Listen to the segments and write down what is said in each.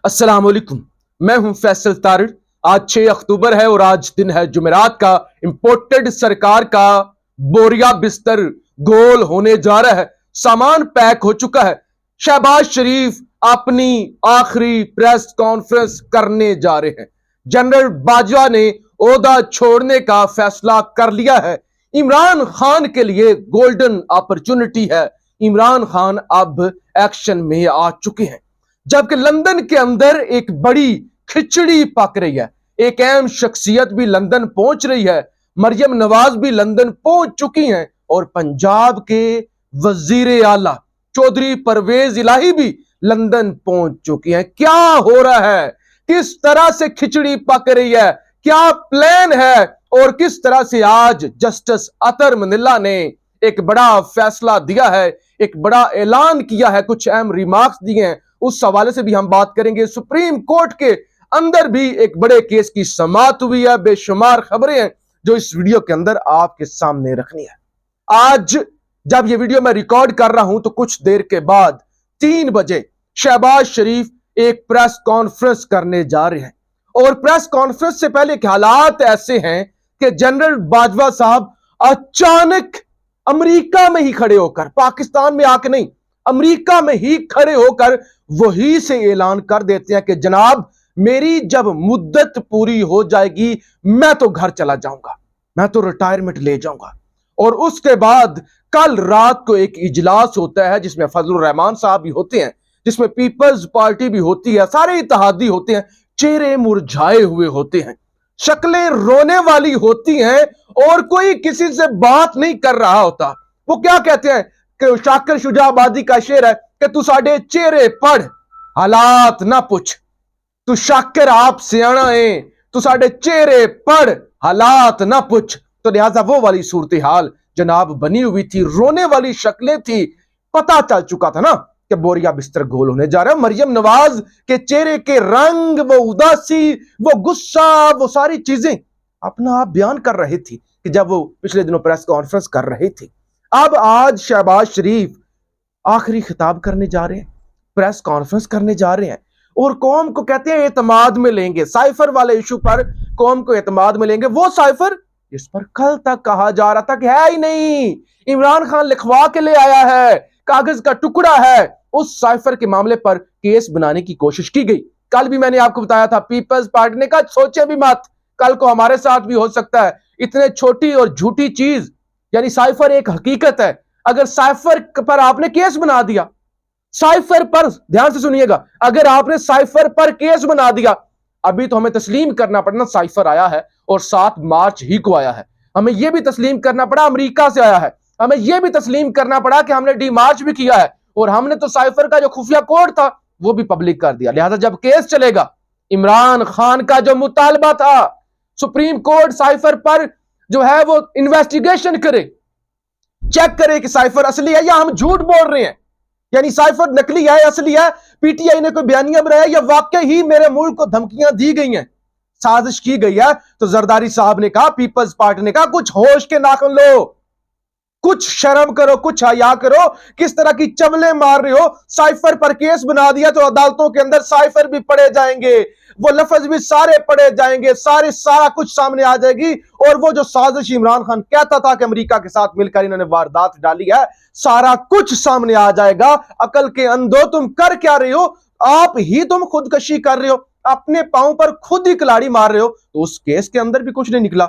अस्सलाम वालेकुम। मैं हूं फैसल तारिड़। आज 6 अक्टूबर है और आज दिन है जुमेरात का। इंपोर्टेड सरकार का बोरिया बिस्तर गोल होने जा रहा है, सामान पैक हो चुका है। शहबाज शरीफ अपनी आखिरी प्रेस कॉन्फ्रेंस करने जा रहे हैं। जनरल बाजवा ने ओहदा छोड़ने का फैसला कर लिया है। इमरान खान के लिए गोल्डन अपॉर्चुनिटी है। इमरान खान अब एक्शन में आ चुके हैं, जबकि लंदन के अंदर एक बड़ी खिचड़ी पक रही है। एक अहम शख्सियत भी लंदन पहुंच रही है। मरियम नवाज भी लंदन पहुंच चुकी हैं और पंजाब के वजीर आला चौधरी परवेज इलाही भी लंदन पहुंच चुकी हैं। क्या हो रहा है, किस तरह से खिचड़ी पक रही है, क्या प्लान है और किस तरह से आज जस्टिस अतर मनिल्ला ने एक बड़ा फैसला दिया है, एक बड़ा ऐलान किया है, कुछ अहम रिमार्क्स दिए हैं, उस हवाले से भी हम बात करेंगे। सुप्रीम कोर्ट के अंदर भी एक बड़े केस की समाअत हुई है। बेशुमार खबरें हैं जो इस वीडियो के अंदर आपके सामने रखनी है। आज जब ये वीडियो मैं रिकॉर्ड कर रहा हूं तो कुछ देर के बाद 3 बजे शहबाज शरीफ एक प्रेस कॉन्फ्रेंस करने जा रहे हैं और प्रेस कॉन्फ्रेंस से पहले के हालात ऐसे हैं कि जनरल बाजवा साहब अचानक अमेरिका में ही खड़े होकर, पाकिस्तान में आके नहीं, अमेरिका में ही खड़े होकर वही से ऐलान कर देते हैं कि जनाब मेरी जब मुद्दत पूरी हो जाएगी मैं तो घर चला जाऊंगा, मैं तो रिटायरमेंट ले जाऊंगा। और उसके बाद कल रात को एक इजलास होता है जिसमें फजलुर रहमान साहब भी होते हैं, जिसमें पीपल्स पार्टी भी होती है, सारे इत्तेहादी होते हैं। चेहरे मुरझाए हुए होते हैं, शक्लें रोने वाली होती हैं और कोई किसी से बात नहीं कर रहा होता। वो क्या कहते हैं कि शाकिर शुजाबादी का शेर है कि तू साडे चेहरे पढ़ हालात ना पूछ, तू शाकिर आप सियाना है, तू साडे चेहरे पढ़ हालात ना पूछ। तो लिहाजा वो वाली सूरत हाल जनाब बनी हुई थी, रोने वाली शक्लें थी। पता चल चुका था ना कि बोरिया बिस्तर गोल होने जा रहा है। मरियम नवाज के चेहरे के रंग, वो उदासी, वो गुस्सा, वो सारी चीजें अपना आप बयान कर रही थी कि जब वो पिछले दिनों प्रेस कॉन्फ्रेंस कर रही थी। अब आज शहबाज शरीफ आखिरी खिताब करने जा रहे हैं, प्रेस कॉन्फ्रेंस करने जा रहे हैं और कौम को कहते हैं एतमाद में लेंगे। साइफर वाले इशू पर कौम को एतमाद में लेंगे। वो साइफर जिस पर कल तक कहा जा रहा था कि है ही नहीं, इमरान खान लिखवा के ले आया है, कागज का टुकड़ा है, उस साइफर के मामले पर केस बनाने की कोशिश की गई। कल भी मैंने आपको बताया था, पीपल्स पार्टी ने कहा सोचे भी मत, कल को हमारे साथ भी हो सकता है। इतने छोटी और झूठी चीज यानी साइफर एक हकीकत है। अगर साइफर पर आपने केस बना दिया, साइफर पर ध्यान से सुनिएगा, अगर आपने साइफर पर केस बना दिया, अभी तो हमें तस्लीम करना पड़ना साइफर आया है और 7 मार्च ही को आया है। हमें यह भी तस्लीम करना पड़ा अमेरिका से आया है। हमें यह भी तस्लीम करना पड़ा कि हमने डी मार्च भी किया है और हमने तो साइफर का जो खुफिया कोड था वो भी पब्लिक कर दिया। लिहाजा जब केस चलेगा, इमरान खान का जो मुतालबा था सुप्रीम कोर्ट साइफर पर जो है वो इन्वेस्टिगेशन करे, चेक करे कि साइफर असली है या हम झूठ बोल रहे हैं, यानी साइफर नकली है असली है, पीटीआई ने कोई बयानिया बनाया या वाकई ही मेरे मुल्क को धमकियां दी गई हैं, साजिश की गई है। तो जरदारी साहब ने कहा, पीपल्स पार्टी ने कहा कुछ होश के नाखुन लो, कुछ शर्म करो, कुछ हया करो, किस तरह की चमले मार रहे हो। साइफर पर केस बना दिया तो अदालतों के अंदर साइफर भी पढ़े जाएंगे, वो लफ्ज भी सारे पढ़े जाएंगे, सारा कुछ सामने आ जाएगी। और वो जो साजिश इमरान खान कहता था कि अमेरिका के साथ मिलकर इन्होंने वारदात डाली है, सारा कुछ सामने आ जाएगा। अकल के अंधो, तुम कर क्या रहे हो? आप ही तुम खुदकशी कर रहे हो, अपने पांव पर खुद ही कुल्हाड़ी मार रहे हो। तो उस केस के अंदर भी कुछ नहीं निकला,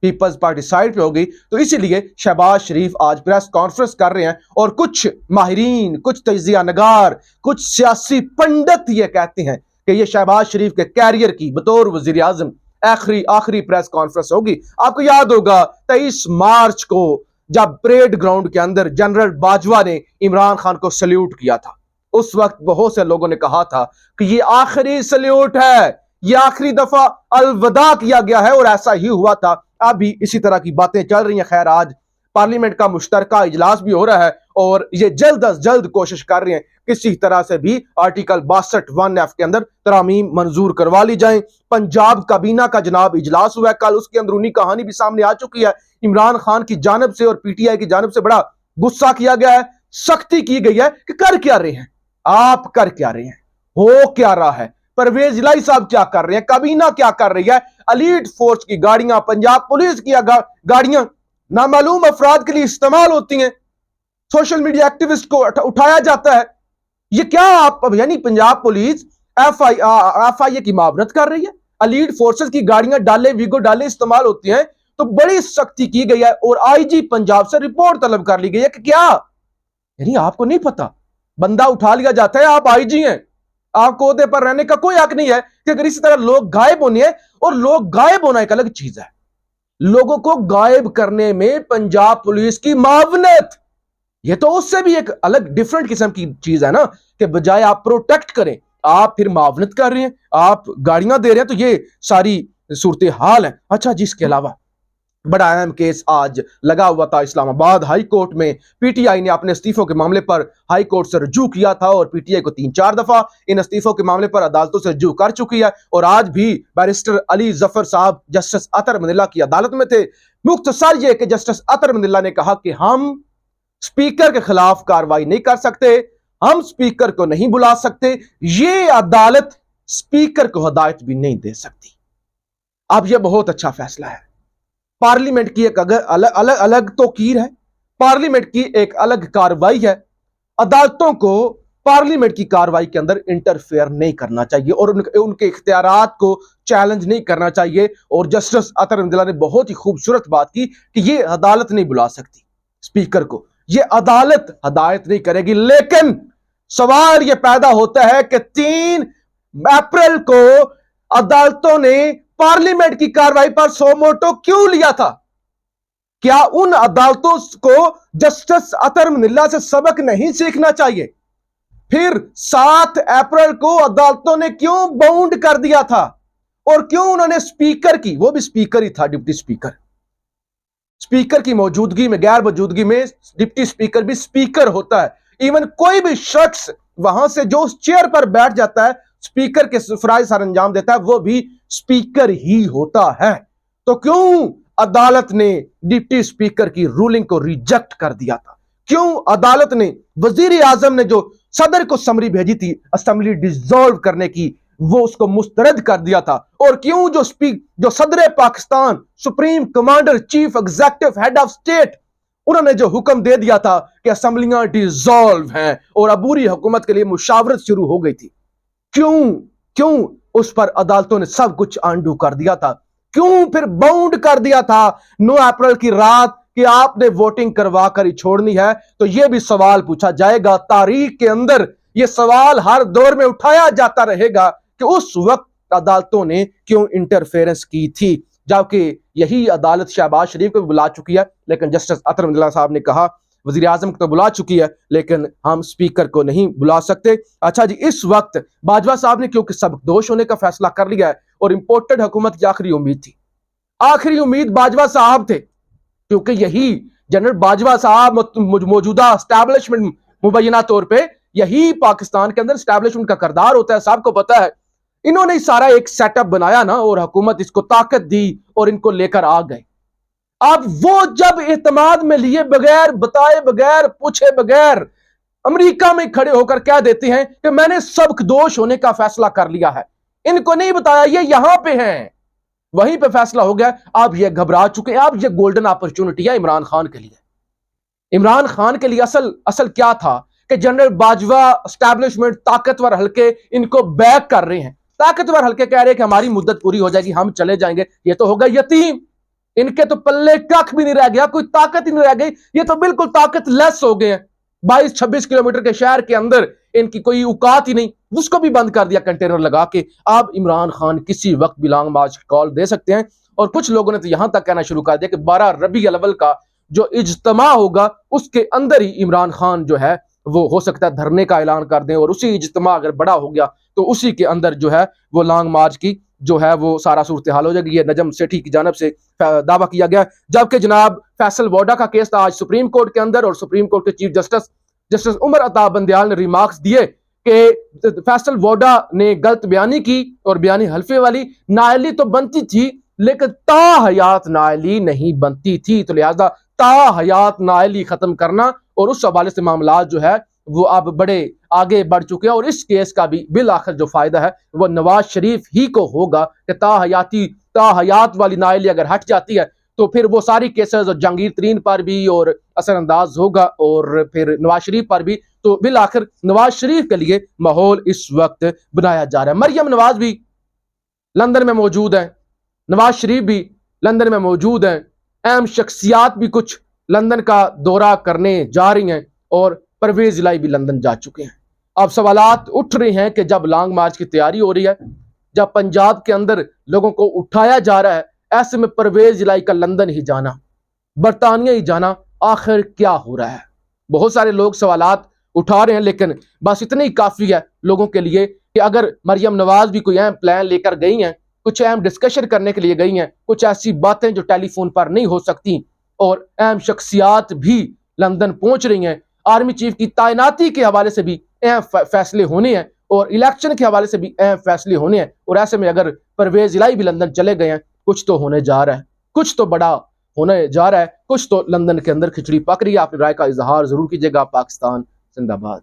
पीपल्स पार्टी साइड पे हो गई। तो इसीलिए शहबाज शरीफ आज प्रेस कॉन्फ्रेंस कर रहे हैं और कुछ माहिरीन, कुछ तजिया नगार, कुछ सियासी पंडित ये कहते हैं कि ये शहबाज शरीफ के कैरियर की बतौर वजीर आजम आखिरी प्रेस कॉन्फ्रेंस होगी। आपको याद होगा 23 मार्च को जब परेड ग्राउंड के अंदर जनरल बाजवा ने इमरान खान को सल्यूट किया था, उस वक्त बहुत से लोगों ने कहा था कि ये आखिरी सल्यूट है, ये आखिरी दफा अलविदा किया गया है, और ऐसा ही हुआ था। अभी इसी तरह की बातें चल रही हैं। खैर, आज पार्लियामेंट का मुश्तरका इजलास भी हो रहा है और ये जल्द अज जल्द कोशिश कर रहे हैं किसी तरह से भी आर्टिकल 62(1)(f) के अंदर तरामीम मंजूर करवा ली जाएं। पंजाब काबीना का जनाब इजलास हुआ है कल, उसकी अंदरूनी कहानी भी सामने आ चुकी है। इमरान खान की जानिब से और पीटीआई की जानिब से बड़ा गुस्सा किया गया है, सख्ती की गई है कि कर क्या रहे हैं, आप कर क्या रहे हैं, हो क्या रहा है। परवेज इलाही साहब क्या कर रहे हैं, काबीना क्या कर रही है, एलीट फोर्स की गाड़ियां, पंजाब पुलिस की गाड़ियां नामालूम अफराद के लिए इस्तेमाल होती हैं, सोशल मीडिया एक्टिविस्ट को उठाया जाता है। ये क्या आप यानी पंजाब पुलिस एफआईए की मावनत कर रही है, एलीट फोर्सेस की गाड़ियां डाले वीगो डाले इस्तेमाल होती हैं, तो बड़ी सख्ती की गई है और आईजी पंजाब से रिपोर्ट तलब कर ली गई है कि क्या यानी आपको नहीं पता, बंदा उठा लिया जाता है, आप आईजी हैं, आपको ओहदे पर रहने का कोई हक नहीं है कि अगर इसी तरह लोग गायब होने हैं, और लोग गायब होना एक अलग चीज है, लोगों को गायब करने में पंजाब पुलिस की मावनत, ये तो उससे भी एक अलग डिफरेंट किस्म की चीज है ना, कि बजाय आप प्रोटेक्ट करें आप फिर मावनत कर रहे हैं, आप गाड़ियां दे रहे हैं, तो ये सारी सूरत हाल है। अच्छा जी, इसके अलावा बड़ा अहम केस आज लगा हुआ था इस्लामाबाद हाई कोर्ट में। पीटीआई ने अपने इस्तीफों के मामले पर हाई कोर्ट से रुजू किया था और पीटीआई को 3-4 दफा इन इस्तीफों के मामले पर अदालतों से रुजू कर चुकी है, और आज भी बैरिस्टर अली जफर साहब जस्टिस अतर मंदिला की अदालत में थे। मुख्तसर ये कि जस्टिस अतर मंदिला ने कहा कि हम स्पीकर के खिलाफ कार्रवाई नहीं कर सकते, हम स्पीकर को नहीं बुला सकते, ये अदालत स्पीकर को हदायत भी नहीं दे सकती। अब यह बहुत अच्छा फैसला है। पार्लियामेंट की एक अलग तौकीर है, पार्लियामेंट की एक अलग कार्रवाई है, अदालतों को पार्लियामेंट की कार्रवाई के अंदर इंटरफेयर नहीं करना चाहिए और उनके इख्तियारात को चैलेंज नहीं करना चाहिए। और जस्टिस अतर मंदिला ने बहुत ही खूबसूरत बात की कि ये अदालत नहीं बुला सकती स्पीकर को, ये अदालत हदायत नहीं करेगी। लेकिन सवाल यह पैदा होता है कि 3 अप्रैल को अदालतों ने पार्लियामेंट की कार्रवाई पर सो मोटो क्यों लिया था? क्या उन अदालतों को जस्टिस अतर मंदिला से सबक नहीं सीखना चाहिए? फिर 7 अप्रैल को अदालतों ने क्यों बाउंड कर दिया था और क्यों उन्होंने स्पीकर की, वो भी स्पीकर ही था, डिप्टी स्पीकर, स्पीकर की मौजूदगी में, गैर मौजूदगी में डिप्टी स्पीकर भी स्पीकर होता है। इवन कोई भी शख्स वहां से जो उस चेयर पर बैठ जाता है, स्पीकर के फराइज सर अंजाम देता है, वो भी स्पीकर ही होता है। तो क्यों अदालत ने डिप्टी स्पीकर की रूलिंग को रिजेक्ट कर दिया था? क्यों अदालत ने वजीर आजम ने जो सदर को समरी भेजी थी असेंबली डिसॉल्व करने की, वो उसको मुस्तरद कर दिया था? और क्यों जो सदर Pakistan, supreme commander, chief executive head of state, उन्होंने जो हुक्म दे दिया था कि असेंबलियां डिसॉल्व हैं और अबूरी हुकूमत के लिए मुशावरत शुरू हो गई थी, क्यों उस पर अदालतों ने सब कुछ आंडू कर दिया था? क्यों फिर बाउंड कर दिया था 9 अप्रैल की रात कि आपने वोटिंग करवा कर ही छोड़नी है? तो यह भी सवाल पूछा जाएगा तारीख के अंदर, यह सवाल हर दौर में उठाया जाता रहेगा कि उस वक्त अदालतों ने क्यों इंटरफेरेंस की थी, जबकि यही अदालत शहबाज शरीफ को भी बुला चुकी है। लेकिन जस्टिस अतर मंदिला साहब ने कहा वजीर आजम को तो बुला चुकी है लेकिन हम स्पीकर को नहीं बुला सकते। अच्छा जी, इस वक्त बाजवा साहब ने क्योंकि सबकदोश होने का फैसला कर लिया है और इंपोर्टेड हुकूमत की आखिरी उम्मीद थी, आखिरी उम्मीद बाजवा साहब थे, क्योंकि यही जनरल बाजवा साहब मौजूदा एस्टैब्लिशमेंट, मुबैना तौर पर यही पाकिस्तान के अंदर एस्टैब्लिशमेंट का किरदार होता है, सबको पता है। इन्होंने सारा एक सेटअप बनाया ना और हुकूमत इसको ताकत दी और इनको लेकर आ गए। अब वो जब एतमाद में लिए बगैर, बताए बगैर, पूछे बगैर अमेरिका में खड़े होकर कह देते हैं कि मैंने सबकदोश होने का फैसला कर लिया है, इनको नहीं बताया ये यहां पे हैं, वहीं पे फैसला हो गया। अब ये घबरा चुके हैं। अब ये गोल्डन अपॉर्चुनिटी है इमरान खान के लिए। इमरान खान के लिए असल क्या था कि जनरल बाजवा, एस्टैब्लिशमेंट, ताकतवर हल्के इनको बैक कर रहे हैं। ताकतवर हल्के कह रहे हैं कि हमारी मुद्दत पूरी हो जाएगी, हम चले जाएंगे। ये तो होगा यतीम, इनके तो पल्ले कख भी नहीं रह गया, कोई ताकत ही नहीं रह गई, ये तो बिल्कुल ताकत लेस हो गए हैं। 22-26 किलोमीटर के शहर के अंदर इनकी कोई औकात ही नहीं, उसको भी बंद कर दिया कंटेनर लगा के। अब इमरान खान किसी वक्त भी लॉन्ग मार्च कॉल दे सकते हैं। और कुछ लोगों ने तो यहां तक कहना शुरू कर दिया कि 12 रबी अव्वल का जो इज्तिमा होगा उसके अंदर ही इमरान खान जो है वो हो सकता है धरने का ऐलान कर दें, और उसी इज्तिमा अगर बड़ा हो गया तो उसी के अंदर जो है वो लॉन्ग मार्च की जो है वो सारा सूरत हाल हो जाएगी। ये नजम सेठी की जानब से दावा किया गया। जबकि जनाब फैसल वोडा का केस था आज सुप्रीम कोर्ट के अंदर, और सुप्रीम कोर्ट के चीफ जस्टिस उमर अता बंदयाल ने रिमार्क्स दिए कि फैसल वोडा ने गलत बयानी की और बयानी हल्फे वाली, नाअहली तो बनती थी लेकिन ताहयात नाअहली नहीं बनती थी, तो लिहाजा ताहयात नाअहली खत्म करना और उस हवाले से मामला जो है وہ اب بڑے آگے بڑھ چکے ہیں، اور اس کیس کا بھی بالآخر جو فائدہ ہے وہ نواز شریف ہی کو ہوگا کہ تا حیات والی نااہلی اگر ہٹ جاتی ہے تو پھر وہ ساری کیسز اور جہانگیر ترین پر بھی اور اثر انداز ہوگا، اور پھر نواز شریف پر بھی، تو بالآخر نواز شریف کے لیے ماحول اس وقت بنایا جا رہا ہے۔ مریم نواز بھی لندن میں موجود ہیں، نواز شریف بھی لندن میں موجود ہیں، اہم شخصیات بھی کچھ لندن کا دورہ کرنے جا رہی ہیں، اور پرویز الہی بھی لندن جا چکے ہیں۔ اب سوالات اٹھ رہے ہیں کہ جب لانگ مارچ کی تیاری ہو رہی ہے، جب پنجاب کے اندر لوگوں کو اٹھایا جا رہا ہے، ایسے میں پرویز الہی کا لندن ہی جانا، برطانیہ ہی جانا، آخر کیا ہو رہا ہے؟ بہت سارے لوگ سوالات اٹھا رہے ہیں، لیکن بس اتنا ہی کافی ہے لوگوں کے لیے کہ اگر مریم نواز بھی کوئی اہم پلان لے کر گئی ہیں، کچھ اہم ڈسکشن کرنے کے لیے گئی ہیں، کچھ ایسی باتیں جو ٹیلی فون پر نہیں ہو سکتی، اور اہم شخصیات بھی لندن پہنچ رہی ہیں، آرمی چیف کی تعیناتی کے حوالے سے بھی اہم فیصلے ہونے ہیں، اور الیکشن کے حوالے سے بھی اہم فیصلے ہونے ہیں، اور ایسے میں اگر پرویز الہی بھی لندن چلے گئے ہیں، کچھ تو ہونے جا رہا ہے، کچھ تو بڑا ہونے جا رہا ہے، کچھ تو لندن کے اندر کھچڑی پک رہی ہے۔ آپ کی رائے کا اظہار ضرور کیجیے گا۔ پاکستان زندہ باد۔